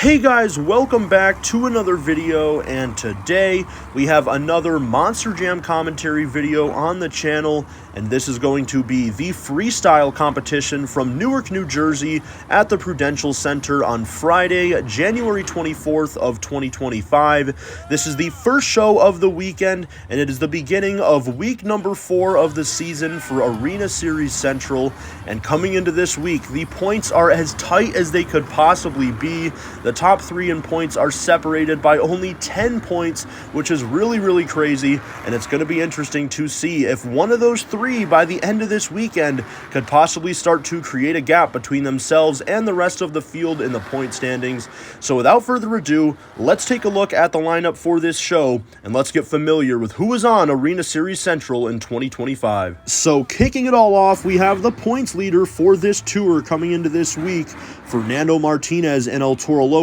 Hey guys, welcome back to another video, and today we have another Monster Jam commentary video on the channel, and this is going to be the freestyle competition from Newark, New Jersey at the Prudential Center on Friday, January 24th of 2025. This is the first show of the weekend, and it is the beginning of week number 4 of the season for Arena Series Central, and coming into this week, the points are as tight as they could possibly be. The top 3 in points are separated by only 10 points, which is really crazy, and it's going to be interesting to see if one of those 3 by the end of this weekend could possibly start to create a gap between themselves and the rest of the field in the point standings. So without further ado, let's take a look at the lineup for this show, and let's get familiar with who is on Arena Series Central in 2025. So kicking it all off, we have the points leader for this tour coming into this week, Fernando Martinez and El Toro Loco.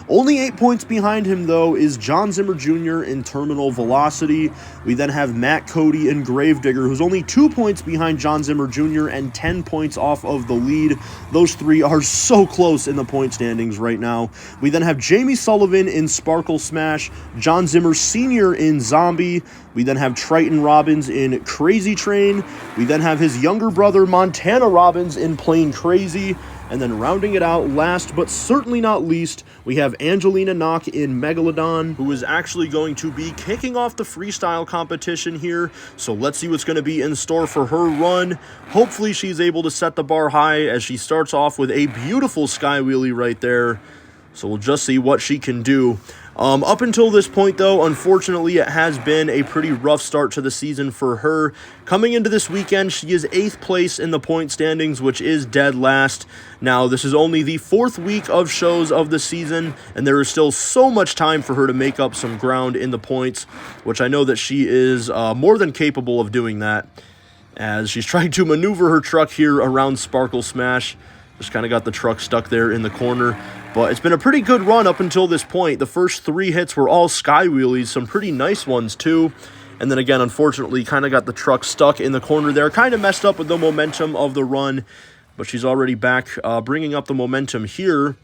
Only 8 points behind him, though, is John Zimmer Jr. in Terminal Velocity. We then have Matt Cody and Gravedigger, who's only 2 points behind John Zimmer Jr. and 10 points off of the lead. Those 3 are so close in the point standings right now. We then have Jamie Sullivan in Sparkle Smash, John Zimmer Sr. in Zombie. We then have Triton Robbins in Crazy Train. We then have his younger brother Montana Robbins in Plain Crazy. And then rounding it out, last but certainly not least, we have Angelina Knock in Megalodon, who is actually going to be kicking off the freestyle competition here. So let's see what's going to be in store for her run. Hopefully she's able to set the bar high, as she starts off with a beautiful sky wheelie right there. So we'll just see what she can do. Up until this point, though, unfortunately, it has been a pretty rough start to the season for her. Coming into this weekend, she is 8th place in the point standings, which is dead last. Now, this is only the 4th week of shows of the season, and there is still so much time for her to make up some ground in the points, which I know that she is more than capable of doing that, as she's trying to maneuver her truck here around Sparkle Smash. Just kind of got the truck stuck there in the corner. But it's been a pretty good run up until this point. The first 3 hits were all sky wheelies, some pretty nice ones too. And then again, unfortunately, kind of got the truck stuck in the corner there. Kind of messed up with the momentum of the run. But she's already back bringing up the momentum here.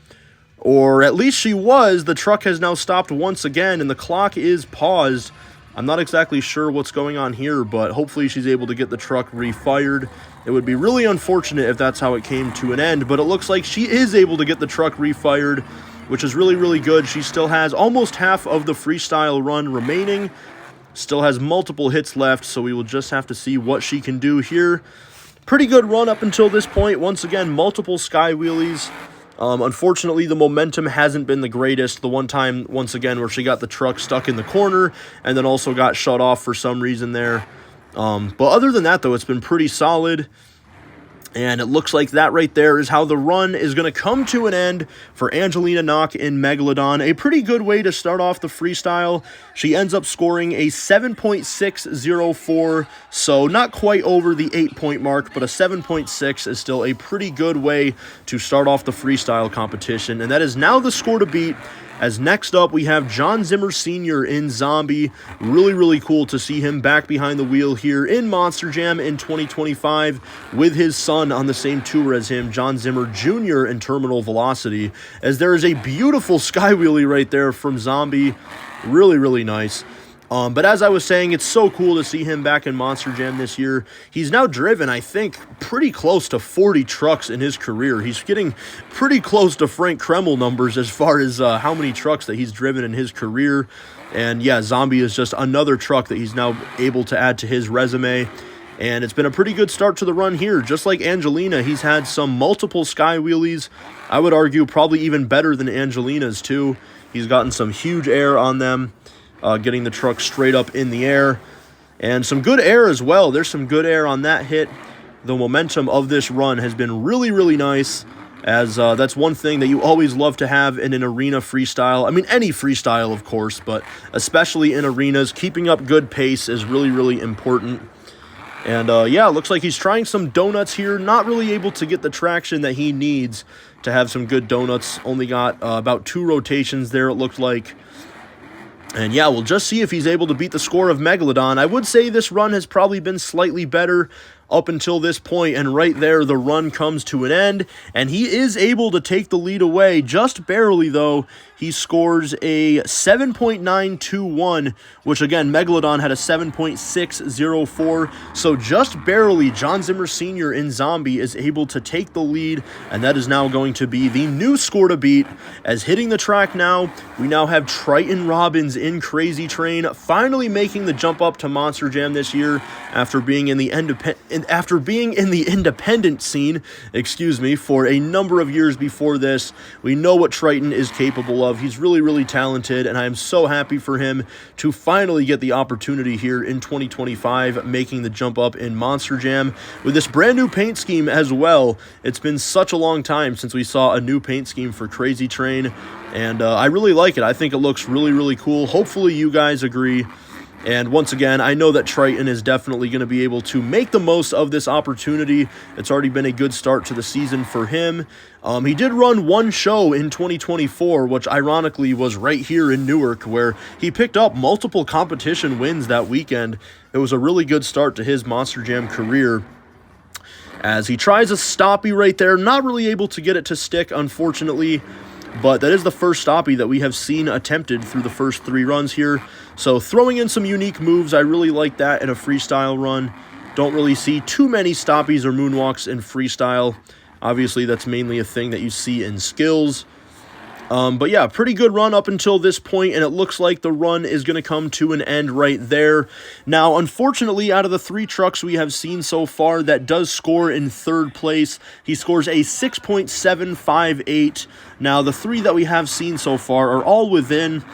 Or at least she was. The truck has now stopped once again, and the clock is paused. I'm not exactly sure what's going on here, but hopefully she's able to get the truck refired. It would be really unfortunate if that's how it came to an end, but it looks like she is able to get the truck refired, which is really good. She still has almost half of the freestyle run remaining, still has multiple hits left, so we will just have to see what she can do here. Pretty good run up until this point. Once again, multiple sky wheelies. Unfortunately, the momentum hasn't been the greatest. The one time, once again, where she got the truck stuck in the corner and then also got shut off for some reason there. But other than that, though, it's been pretty solid. And it looks like that right there is how the run is going to come to an end for Angelina Knock in Megalodon. A pretty good way to start off the freestyle. She ends up scoring a 7.604, so not quite over the 8-point mark, but a 7.6 is still a pretty good way to start off the freestyle competition. And that is now the score to beat, as next up we have John Zimmer Sr. in Zombie. Really cool to see him back behind the wheel here in Monster Jam in 2025 with his son on the same tour as him, John Zimmer Jr. in Terminal Velocity, as there is a beautiful sky wheelie right there from Zombie. Really nice. But as I was saying, it's so cool to see him back in Monster Jam this year. He's now driven, I think, pretty close to 40 trucks in his career. He's getting pretty close to Frank Kreml numbers as far as how many trucks that he's driven in his career. And yeah, Zombie is just another truck that he's now able to add to his resume. And it's been a pretty good start to the run here. Just like Angelina, he's had some multiple sky wheelies. I would argue probably even better than Angelina's too. He's gotten some huge air on them. Getting the truck straight up in the air, and some good air as well. There's some good air on that hit. The momentum of this run has been really nice, as that's one thing that you always love to have in an arena freestyle. I mean, any freestyle, of course, but especially in arenas, keeping up good pace is really important. And yeah, it looks like he's trying some donuts here, not really able to get the traction that he needs to have some good donuts. Only got about 2 rotations there, it looked like. And yeah, we'll just see if he's able to beat the score of Megalodon. I would say this run has probably been slightly better. up until this point, and right there the run comes to an end, and he is able to take the lead away, just barely though. He scores a 7.921, which again, Megalodon had a 7.604, so just barely John Zimmer Sr. in Zombie is able to take the lead, and that is now going to be the new score to beat. As hitting the track now, we now have Triton Robbins in Crazy Train, finally making the jump up to Monster Jam this year after being in the independent scene, for a number of years before this. We know what Triton is capable of. He's really, really talented, and I am so happy for him to finally get the opportunity here in 2025, making the jump up in Monster Jam with this brand new paint scheme as well. It's been such a long time since we saw a new paint scheme for Crazy Train, and I really like it. I think it looks really, really cool. Hopefully you guys agree. And once again, I know that Triton is definitely going to be able to make the most of this opportunity. It's already been a good start to the season for him. He did run one show in 2024, which ironically was right here in Newark, where he picked up multiple competition wins that weekend. It was a really good start to his Monster Jam career. As he tries a stoppie right there, not really able to get it to stick, unfortunately. But that is the first stoppie that we have seen attempted through the first 3 runs here. So throwing in some unique moves, I really like that in a freestyle run. Don't really see too many stoppies or moonwalks in freestyle. Obviously, that's mainly a thing that you see in skills. But yeah, pretty good run up until this point, and it looks like the run is going to come to an end right there. Now, unfortunately, out of the 3 trucks we have seen so far, that does score in 3rd place. He scores a 6.758. Now, the 3 that we have seen so far are all within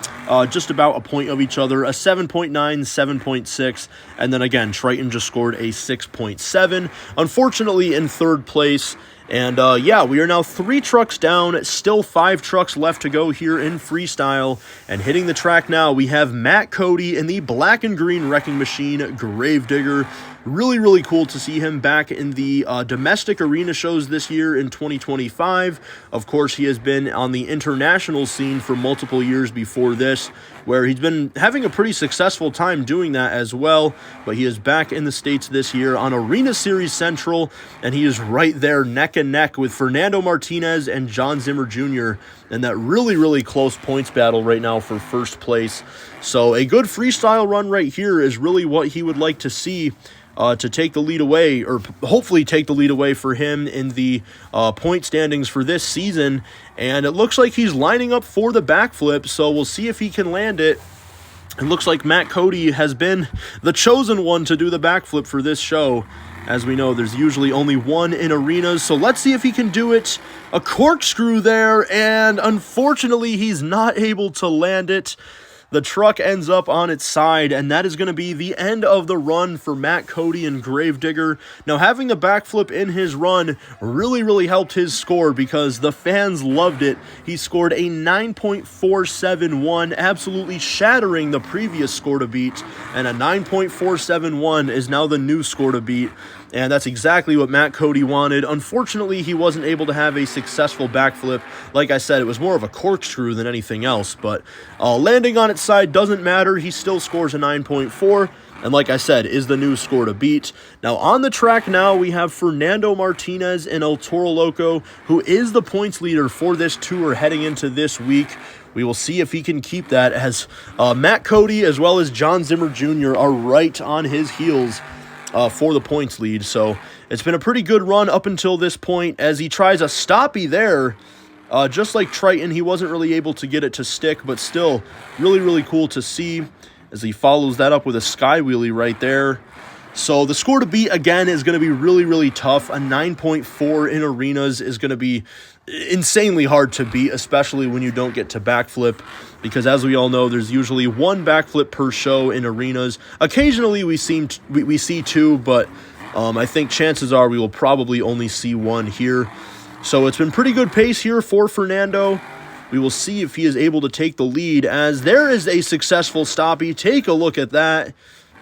just about a point of each other, a 7.9, 7.6, and then again, Triton just scored a 6.7. Unfortunately, in 3rd place. And yeah, we are now 3 trucks down, still 5 trucks left to go here in freestyle. And hitting the track now, we have Matt Cody in the black and green wrecking machine, Gravedigger. Really, really cool to see him back in the domestic arena shows this year in 2025. Of course, he has been on the international scene for multiple years before this, where he's been having a pretty successful time doing that as well. But he is back in the States this year on Arena Series Central, and he is right there neck and neck with Fernando Martinez and John Zimmer Jr. in that really, really close points battle right now for 1st place. So a good freestyle run right here is really what he would like to see to take the lead away, or hopefully take the lead away for him in the point standings for this season. And it looks like he's lining up for the backflip, so we'll see if he can land it. It looks like Matt Cody has been the chosen one to do the backflip for this show. As we know, there's usually only one in arenas, so let's see if he can do it. A corkscrew there, and unfortunately, he's not able to land it. The truck ends up on its side, and that is going to be the end of the run for Matt Cody and Gravedigger. Now, having the backflip in his run really, really helped his score because the fans loved it. He scored a 9.471, absolutely shattering the previous score to beat, and a 9.471 is now the new score to beat. And that's exactly what Matt Cody wanted. Unfortunately, he wasn't able to have a successful backflip. Like I said, it was more of a corkscrew than anything else. But landing on its side doesn't matter. He still scores a 9.4. And like I said, is the new score to beat. Now, on the track now, we have Fernando Martinez and El Toro Loco, who is the points leader for this tour heading into this week. We will see if he can keep that, as Matt Cody as well as John Zimmer Jr. are right on his heels for the points lead. So it's been a pretty good run up until this point, as he tries a stoppie there. Just like Triton, he wasn't really able to get it to stick, but still really, really cool to see as he follows that up with a sky wheelie right there. So the score to beat, again, is going to be really, really tough. A 9.4 in arenas is going to be insanely hard to beat, especially when you don't get to backflip, because as we all know, there's usually 1 backflip per show in arenas. Occasionally we see 2, but I think chances are we will probably only see 1 here. So it's been pretty good pace here for Fernando. We will see if he is able to take the lead, as there is a successful stoppie. Take a look at that.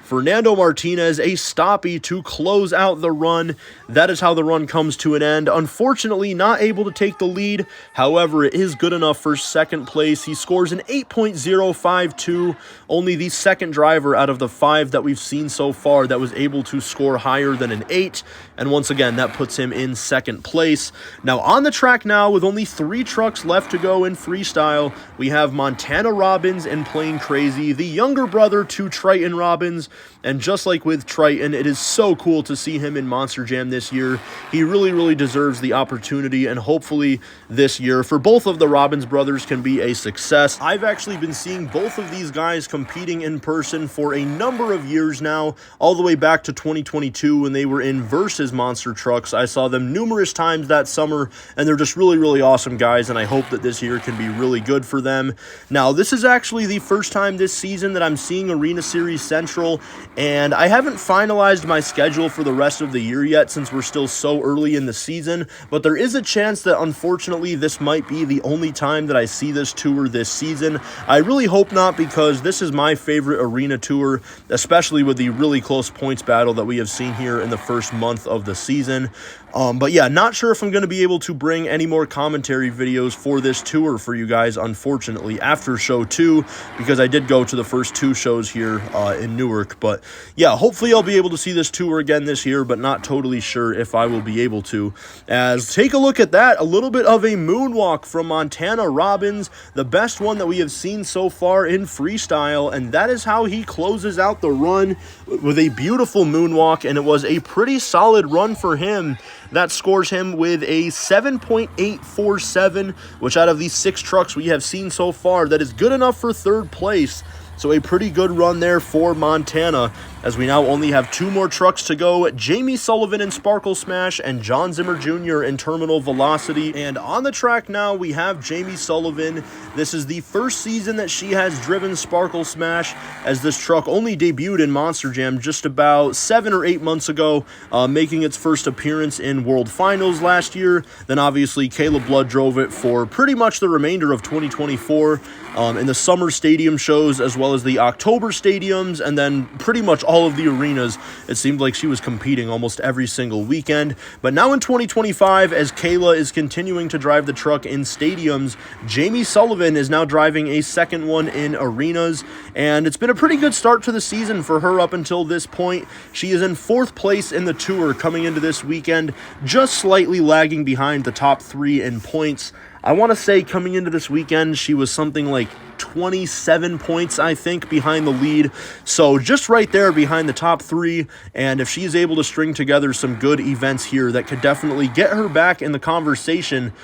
Fernando Martinez, a stoppie to close out the run. That is how the run comes to an end. Unfortunately, not able to take the lead. However, it is good enough for second place. He scores an 8.052, only the second driver out of the 5 that we've seen so far that was able to score higher than an 8. And once again, that puts him in second place. Now, on the track now, with only 3 trucks left to go in freestyle, we have Montana Robbins and Plain Crazy, the younger brother to Triton Robbins. And just like with Triton, it is so cool to see him in Monster Jam this year. He really deserves the opportunity, and hopefully this year for both of the Robbins brothers can be a success. I've actually been seeing both of these guys competing in person for a number of years now, all the way back to 2022 when they were in Versus Monster Trucks. I saw them numerous times that summer, and they're just really awesome guys, and I hope that this year can be really good for them. Now, this is actually the first time this season that I'm seeing Arena Series Central, and I haven't finalized my schedule for the rest of the year yet since we're still so early in the season, but there is a chance that unfortunately this might be the only time that I see this tour this season. I really hope not, because this is my favorite arena tour, especially with the really close points battle that we have seen here in the first month of the season. But yeah, not sure if I'm going to be able to bring any more commentary videos for this tour for you guys, unfortunately, after show 2, because I did go to the first 2 shows here in Newark. But yeah, hopefully I'll be able to see this tour again this year, but not totally sure if I will be able to. As take a look at that, a little bit of a moonwalk from Montana Robbins, the best one that we have seen so far in freestyle, and that is how he closes out the run with a beautiful moonwalk, and it was a pretty solid run for him. That scores him with a 7.847, which out of these 6 trucks we have seen so far, that is good enough for third place. So a pretty good run there for Montana, as we now only have 2 more trucks to go. Jamie Sullivan in Sparkle Smash and John Zimmer Jr. in Terminal Velocity. And on the track now, we have Jamie Sullivan. This is the first season that she has driven Sparkle Smash, as this truck only debuted in Monster Jam just about 7 or 8 months ago, making its first appearance in World Finals last year. Then obviously Caleb Blood drove it for pretty much the remainder of 2024 in the summer stadium shows, as well as the October stadiums, and then pretty much all of the arenas. It seemed like she was competing almost every single weekend. But now in 2025, as Kayla is continuing to drive the truck in stadiums, Jamie Sullivan is now driving a second one in arenas, and it's been a pretty good start to the season for her up until this point. She is in 4th place in the tour coming into this weekend, just slightly lagging behind the top 3 in points. I want to say coming into this weekend, she was something like 27 points, I think, behind the lead. So just right there behind the top 3. And if she is able to string together some good events here, that could definitely get her back in the conversation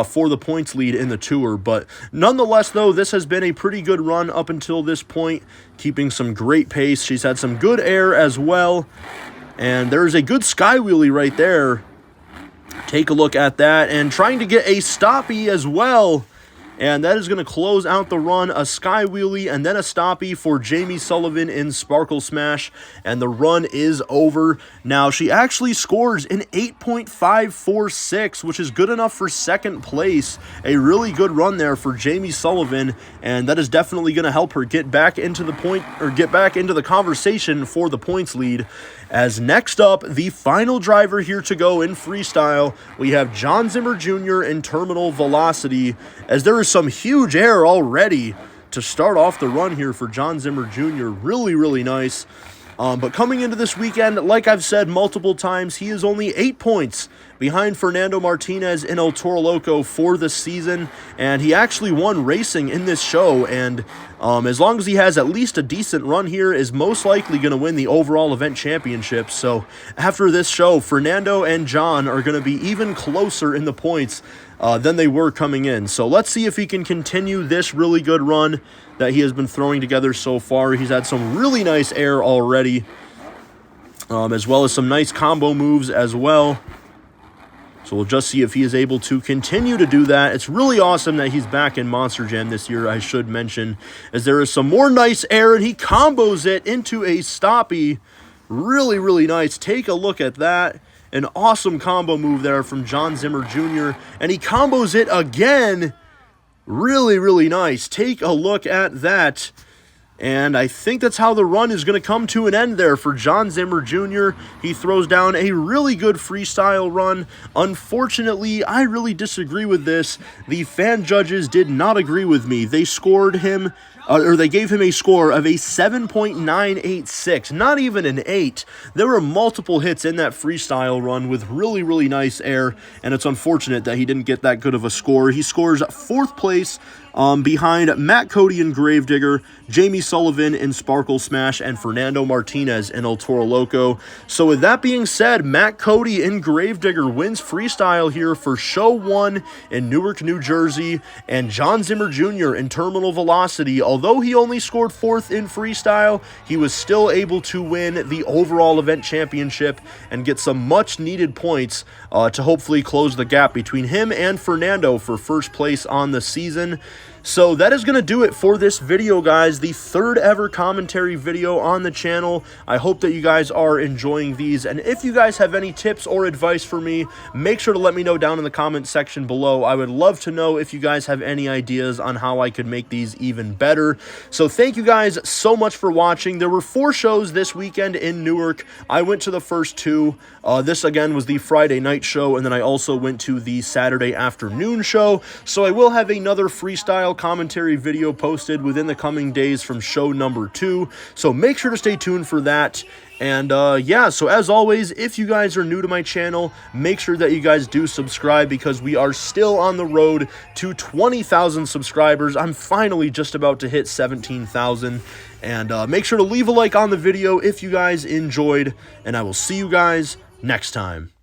for the points lead in the tour. But nonetheless, though, this has been a pretty good run up until this point, keeping some great pace. She's had some good air as well. And there's a good sky wheelie right there. Take a look at that, and trying to get a stoppie as well. And that is going to close out the run, a sky wheelie and then a stoppie for Jamie Sullivan in Sparkle Smash, and the run is over. Now, she actually scores an 8.546, which is good enough for second place. A really good run there for Jamie Sullivan, and that is definitely going to help her get back into the conversation for the points lead. As next up, the final driver here to go in freestyle, we have John Zimmer Jr. in Terminal Velocity, as there is some huge air already to start off the run here for John Zimmer Jr. Really nice. But coming into this weekend, like I've said multiple times, he is only 8 points behind Fernando Martinez in El Toro Loco for the season, and he actually won racing in this show, and as long as he has at least a decent run here, is most likely going to win the overall event championship. So after this show, Fernando and John are going to be even closer in the points than they were coming in. So let's see if he can continue this really good run that he has been throwing together so far. He's had some really nice air already, as well as some nice combo moves as well. So we'll just see if he is able to continue to do that. It's really awesome that he's back in Monster Jam this year, I should mention, as there is some more nice air, and he combos it into a stoppie. Really nice. Take a look at that. An awesome combo move there from John Zimmer Jr., and he combos it again. Really nice. Take a look at that. And I think that's how the run is going to come to an end there for John Zimmer Jr. He throws down a really good freestyle run. Unfortunately, I really disagree with this. The fan judges did not agree with me. They scored him, or they gave him a score of a 7.986, not even an 8. There were multiple hits in that freestyle run with really, really nice air, and it's unfortunate that he didn't get that good of a score. He scores 4th place behind Matt Cody in Gravedigger, Jamie Sullivan in Sparkle Smash, and Fernando Martinez in El Toro Loco. So with that being said, Matt Cody in Gravedigger wins freestyle here for Show 1 in Newark, New Jersey, and John Zimmer Jr. in Terminal Velocity. Although he only scored 4th in freestyle, he was still able to win the overall event championship and get some much needed points to hopefully close the gap between him and Fernando for 1st place on the season. So that is going to do it for this video, guys. The 3rd ever commentary video on the channel. I hope that you guys are enjoying these. And if you guys have any tips or advice for me, make sure to let me know down in the comment section below. I would love to know if you guys have any ideas on how I could make these even better. So thank you guys so much for watching. There were 4 shows this weekend in Newark. I went to the first 2. This, again, was the Friday night show, and then I also went to the Saturday afternoon show. So I will have another freestyle commentary video posted within the coming days from show number 2, so make sure to stay tuned for that. And yeah, so as always, if you guys are new to my channel, make sure that you guys do subscribe, because we are still on the road to 20,000 subscribers. I'm finally just about to hit 17,000. And make sure to leave a like on the video if you guys enjoyed, and I will see you guys next time.